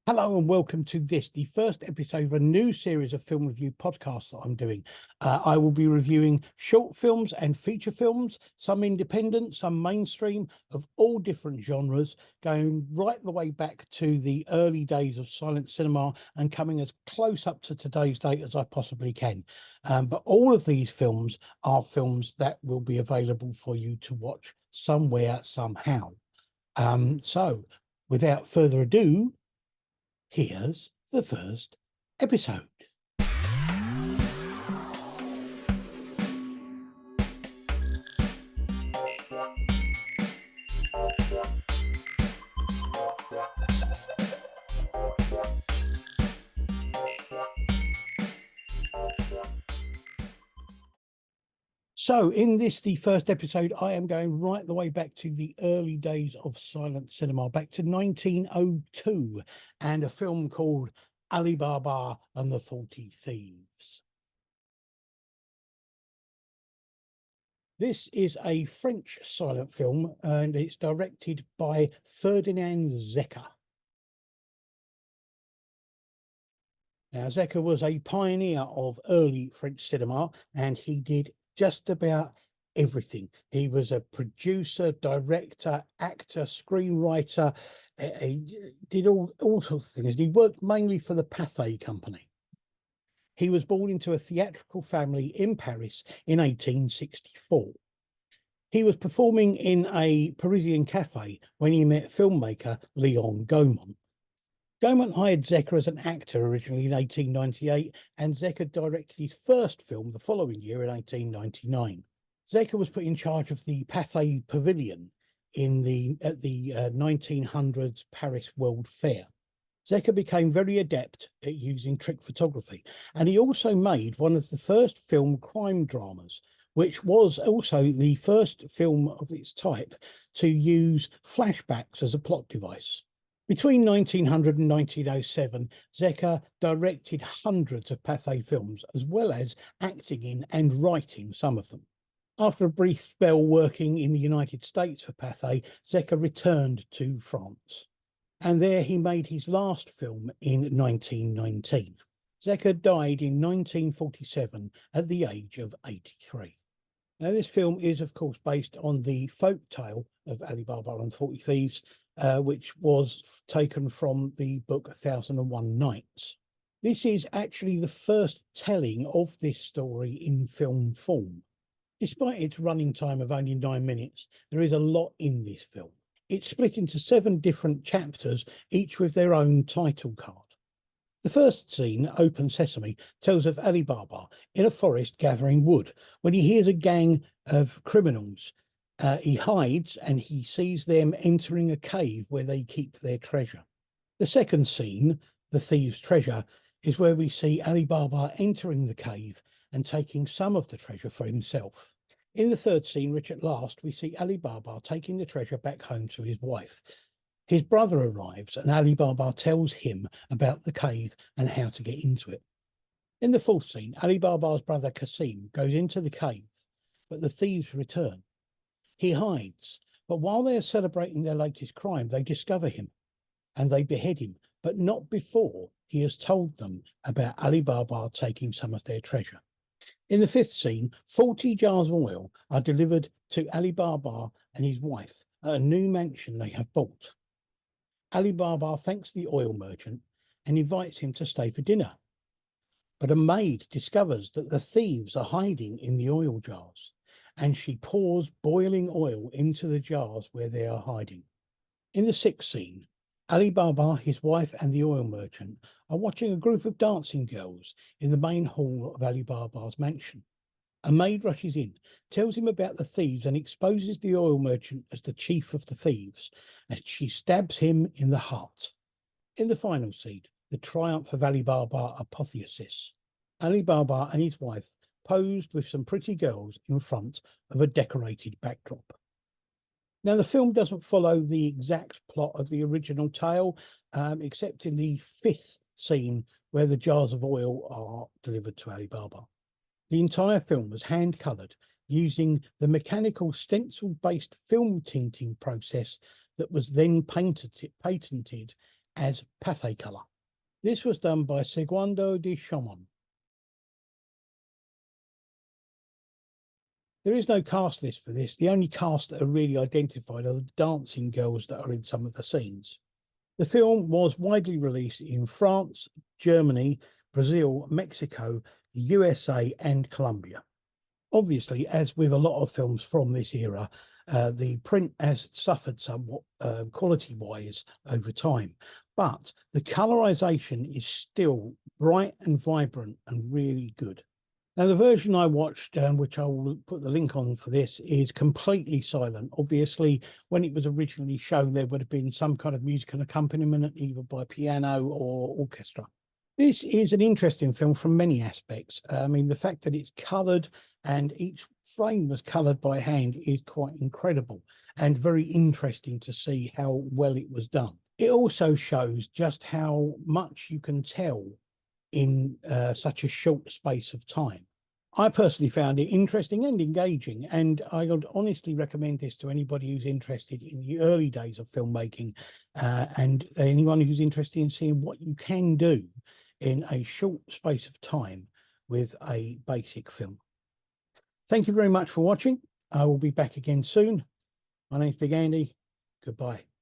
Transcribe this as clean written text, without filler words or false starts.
Hello and welcome to the first episode of a new series of film review podcasts that I'm doing. I will be reviewing short films and feature films, some independent, some mainstream, of all different genres, going right the way back to the early days of silent cinema and coming as close up to today's date as I possibly can. But all of these films are films that will be available for you to watch somewhere, somehow. So without further ado, here's the first episode. So in the first episode, I am going right the way back to the early days of silent cinema, back to 1902, and a film called Ali Baba and the 40 Thieves. This is a French silent film, and it's directed by Ferdinand Zecker. Now, Zecker was a pioneer of early French cinema, and he did just about everything. He was a producer, director, actor, screenwriter. He did all sorts of things. He worked mainly for the Pathé Company. He was born into a theatrical family in Paris in 1864. He was performing in a Parisian cafe when he met filmmaker Leon Gaumont. Gaumont hired Zecker as an actor originally in 1898, and Zecker directed his first film the following year in 1899. Zecker was put in charge of the Pathé Pavilion at the 1900s Paris World Fair. Zecker became very adept at using trick photography, and he also made one of the first film crime dramas, which was also the first film of its type to use flashbacks as a plot device. Between 1900 and 1907, Zecker directed hundreds of Pathé films, as well as acting in and writing some of them. After a brief spell working in the United States for Pathé, Zecker returned to France, and there he made his last film in 1919. Zecker died in 1947 at the age of 83. Now, this film is, of course, based on the folk tale of Ali Baba and the 40 Thieves, which was taken from the book 1001 Nights. This is actually the first telling of this story in film form. Despite its running time of only 9 minutes, there is a lot in this film. It's split into 7 different chapters, each with their own title card. The first scene, Open Sesame, tells of Ali Baba in a forest gathering wood when he hears a gang of criminals. He hides and he sees them entering a cave where they keep their treasure. The second scene, The Thieves' Treasure, is where we see Ali Baba entering the cave and taking some of the treasure for himself. In the third scene, which at last, we see Ali Baba taking the treasure back home to his wife. His brother arrives and Ali Baba tells him about the cave and how to get into it. In the fourth scene, Ali Baba's brother Kasim goes into the cave, but the thieves return. He hides, but while they are celebrating their latest crime, they discover him and they behead him, but not before he has told them about Ali Baba taking some of their treasure. In the fifth scene, 40 jars of oil are delivered to Ali Baba and his wife at a new mansion they have bought. Ali Baba thanks the oil merchant and invites him to stay for dinner. But a maid discovers that the thieves are hiding in the oil jars, and she pours boiling oil into the jars where they are hiding. In the sixth scene, Ali Baba, his wife, and the oil merchant are watching a group of dancing girls in the main hall of Ali Baba's mansion. A maid rushes in, tells him about the thieves, and exposes the oil merchant as the chief of the thieves, and she stabs him in the heart. In the final scene, the triumph of Ali Baba apotheosis, Ali Baba and his wife posed with some pretty girls in front of a decorated backdrop. Now, the film doesn't follow the exact plot of the original tale, except in the fifth scene where the jars of oil are delivered to Ali Baba. The entire film was hand-coloured using the mechanical stencil-based film tinting process that was then patented as pathé colour. This was done by Segundo de Chaumont. There is no cast list for this. The only cast that are really identified are the dancing girls that are in some of the scenes. The film was widely released in France, Germany, Brazil, Mexico, the USA, and Colombia. Obviously, as with a lot of films from this era, the print has suffered somewhat quality-wise over time, but the colorization is still bright and vibrant and really good. Now, the version I watched, which I will put the link on for this, is completely silent. Obviously, when it was originally shown, there would have been some kind of musical accompaniment, either by piano or orchestra. This is an interesting film from many aspects. I mean, the fact that it's coloured and each frame was coloured by hand is quite incredible and very interesting to see how well it was done. It also shows just how much you can tell in such a short space of time. I personally found it interesting and engaging, and I would honestly recommend this to anybody who's interested in the early days of filmmaking and anyone who's interested in seeing what you can do in a short space of time with a basic film. Thank you very much for watching. I will be back again soon. My name's Big Andy. Goodbye.